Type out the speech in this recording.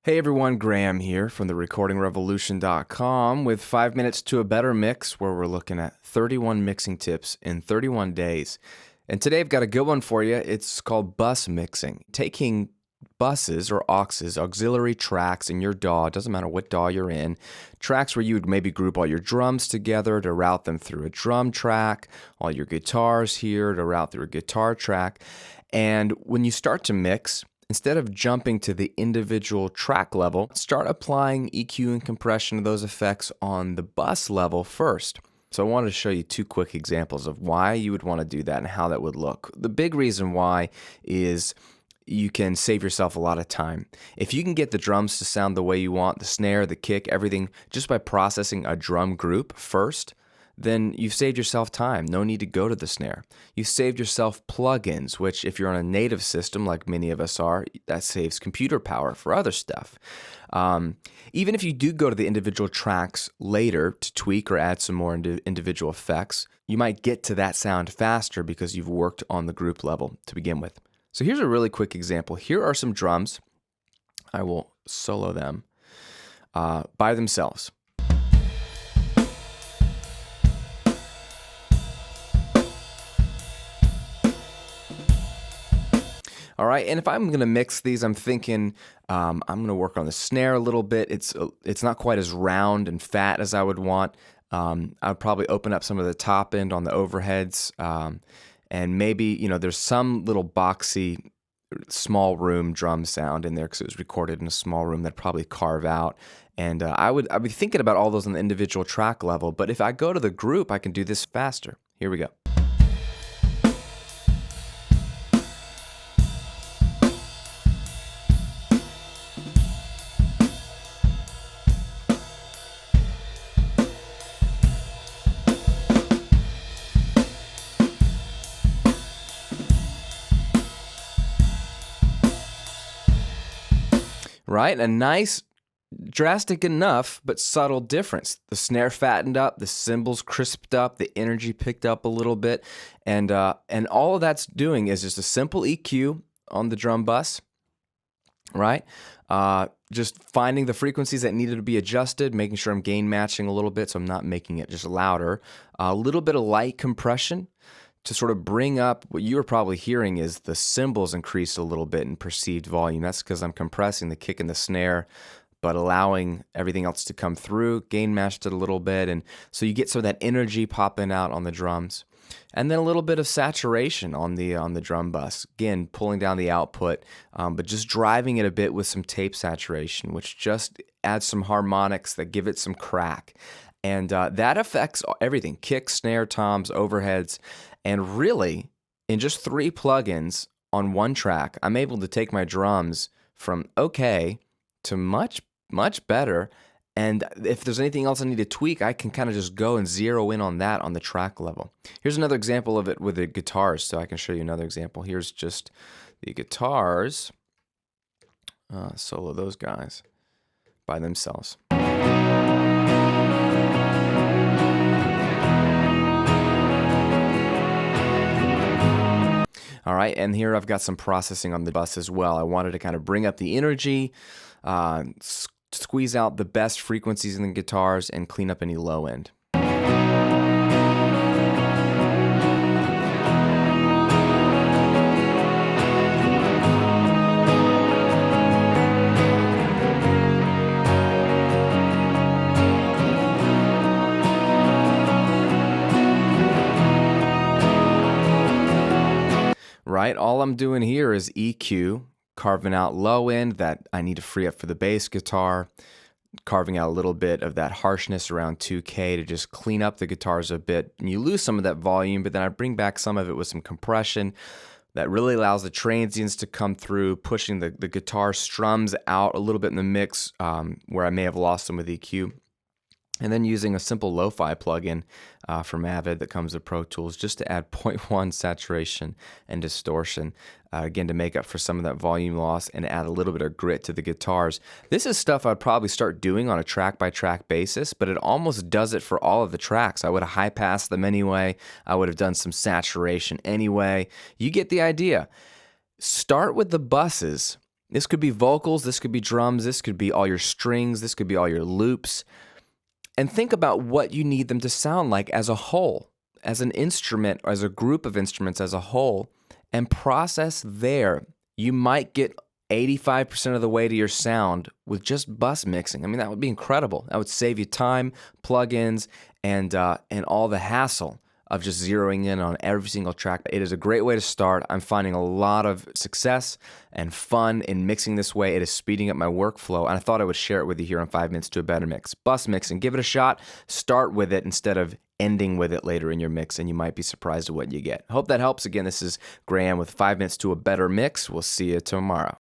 Hey everyone, Graham here from therecordingrevolution.com with 5 minutes to a better mix, where we're looking at 31 mixing tips in 31 days. And today I've got a good one for you. It's called bus mixing. Taking buses or auxes, auxiliary tracks in your DAW, it doesn't matter what DAW you're in, tracks where you would maybe group all your drums together to route them through a drum track, all your guitars here to route through a guitar track. And when you start to mix, instead of jumping to the individual track level, start applying EQ and compression of those effects on the bus level first. So I wanted to show you two quick examples of why you would want to do that and how that would look. The big reason why is you can save yourself a lot of time. If you can get the drums to sound the way you want, the snare, the kick, everything, just by processing a drum group first, then you've saved yourself time. No need to go to the snare. You've saved yourself plugins, which if you're on a native system like many of us are, that saves computer power for other stuff. Even if you do go to the individual tracks later to tweak or add some more individual effects, you might get to that sound faster because you've worked on the group level to begin with. So here's a really quick example. Here are some drums. I will solo them by themselves. All right, and if I'm going to mix these, I'm thinking I'm going to work on the snare a little bit. It's not quite as round and fat as I would want. I'd probably open up some of the top end on the overheads, and maybe there's some little boxy small room drum sound in there because it was recorded in a small room that I'd probably carve out. And I'd be thinking about all those on the individual track level. But if I go to the group, I can do this faster. Here we go. Right? A nice, drastic enough, but subtle difference. The snare fattened up, the cymbals crisped up, the energy picked up a little bit, and all of that's doing is just a simple EQ on the drum bus, right? Just finding the frequencies that needed to be adjusted, making sure I'm gain matching a little bit so I'm not making it just louder. A little bit of light compression to sort of bring up what you were probably hearing is the cymbals increase a little bit in perceived volume. That's because I'm compressing the kick and the snare, but allowing everything else to come through, gain matched it a little bit. And so you get some of that energy popping out on the drums. And then a little bit of saturation on the drum bus. Again, pulling down the output, but just driving it a bit with some tape saturation, which just adds some harmonics that give it some crack. And that affects everything, kick, snare, toms, overheads. And really, in just 3 plugins on one track, I'm able to take my drums from okay to much, much better. And if there's anything else I need to tweak, I can kind of just go and zero in on that on the track level. Here's another example of it with the guitars, so I can show you another example. Here's just the guitars. Solo those guys by themselves. All right, and here I've got some processing on the bus as well. I wanted to kind of bring up the energy, squeeze out the best frequencies in the guitars, and clean up any low end. Right, all I'm doing here is EQ, carving out low end that I need to free up for the bass guitar, carving out a little bit of that harshness around 2K to just clean up the guitars a bit. And you lose some of that volume, but then I bring back some of it with some compression that really allows the transients to come through, pushing the guitar strums out a little bit in the mix where I may have lost some with EQ. And then using a simple lo-fi plugin from Avid that comes with Pro Tools just to add 0.1 saturation and distortion, again, to make up for some of that volume loss and add a little bit of grit to the guitars. This is stuff I'd probably start doing on a track-by-track basis, but it almost does it for all of the tracks. I would have high-passed them anyway. I would have done some saturation anyway. You get the idea. Start with the buses. This could be vocals, this could be drums, this could be all your strings, this could be all your loops. And think about what you need them to sound like as a whole, as an instrument or as a group of instruments as a whole, and process there. You might get 85% of the way to your sound with just bus mixing. I mean, that would be incredible. That would save you time, plugins, and all the hassle of just zeroing in on every single track. It is a great way to start. I'm finding a lot of success and fun in mixing this way. It is speeding up my workflow, and I thought I would share it with you here on 5 Minutes to a Better Mix. Bus mixing, give it a shot. Start with it instead of ending with it later in your mix, and you might be surprised at what you get. Hope that helps. Again, this is Graham with 5 Minutes to a Better Mix. We'll see you tomorrow.